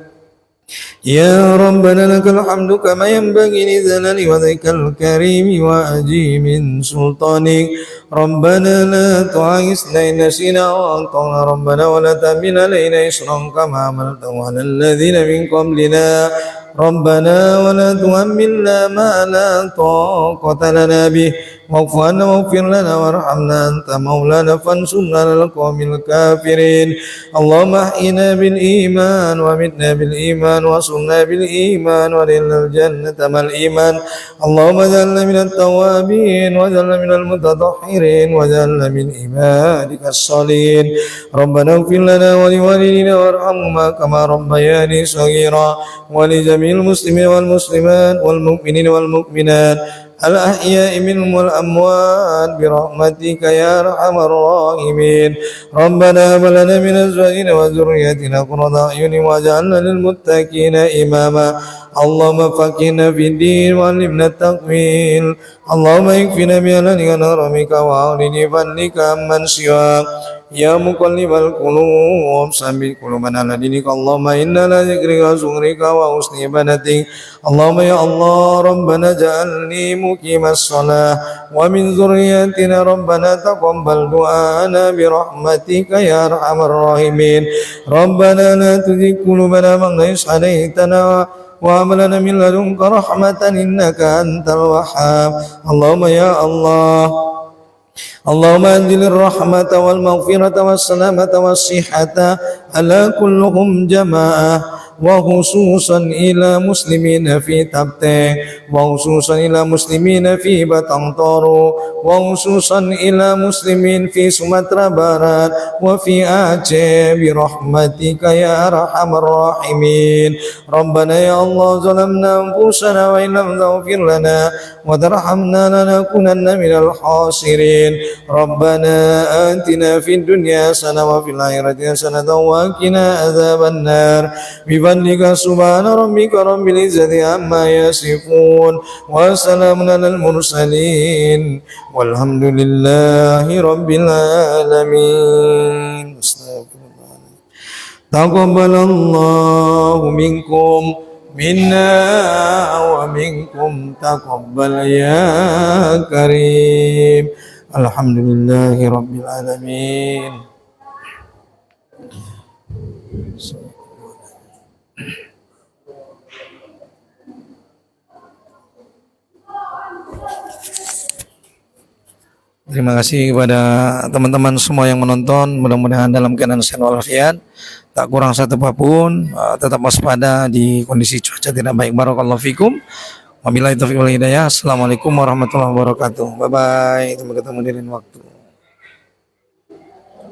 يا ربنا لك الحمد كما ينبغي لجلال وجهك الكريم وعظيم سلطانك. ربنا لا تعاقبنا إن نسينا وأخطأنا ربنا ولا تحمل علينا إصرا كما حملته على الذين من قبلنا ربنا ولا تحملنا ما لا طاقة لنا به واعف عنا واغفر لنا وارحمنا أنت مولانا فانصرنا على القوم الكافرين. اللهم احينا بالإيمان وامتنا بالإيمان وصلنا بالإيمان وادخلنا الجنة مع الإيمان. اللهم اجعلنا من التوابين واجعلنا من المتطهرين واجعلنا من عبادك الصالحين. ربنا اغفر لنا ولوالدينا وارحمهما كما ربياني صغيرا ولجميع المسلمين والمسلمات والمؤمنين والمؤمنات الأحياء منهم والأموات برحمتك يا أرحم الراحمين. ربنا هب لنا من أزواجنا وذرياتنا قرة أعين واجعلنا للمتقين إماما. اللهم فقهنا في الدين وعلمنا التأويل. اللهم اكفنا بأهلك عن حرمك وأغنني بفضلك عمن سواك يا مقلب القلوب ثبت قلوبنا على دينك اللهم إنا لا ذكرك وشكرك وحسن عبادتك اللهم يا الله ربنا اجعلني مقيم الصلاة ومن ذريتنا ربنا تقبل دعاءنا برحمتك يا أرحم الراحمين ربنا لا تزغ قلوبنا بعد إذ هديتنا وهب لنا من لدنك رحمة إنك أنت الوهاب اللهم يا الله اللهم أنزل الرحمة والمغفرة والسلامة والصحة على كلهم جماعة وخصوصا إلى مسلمين في تبتك وخصوصا إلى مسلمين في بطنطورو وخصوصا إلى مسلمين في سمطرة بارات وفي أعجاب برحمتك يا أرحم الراحمين ربنا يا الله ظلمنا أنفسنا وإن لم تغفر لنا وترحمنا لنكونن من الخاسرين ربنا آتنا في الدنيا حسنة وفي الآخرة حسنة وقنا عذاب النار بفضلك سبحان ربك رب العزة عما يصفون وسلام على المرسلين والحمد لله رب العالمين تقبل الله منكم منا ومنكم تقبل يا كريم الحمد لله رب العالمين. Terima kasih kepada teman-teman semua yang menonton. Mudah-mudahan dalam keadaan sehat walafiat, tak kurang satu apapun, tetap waspada di kondisi cuaca tidak baik. Barakallahu fikum. Wabillahi taufiq wal hidayah. Assalamualaikum warahmatullahi wabarakatuh. Bye bye. Sampai ketemu di lain waktu.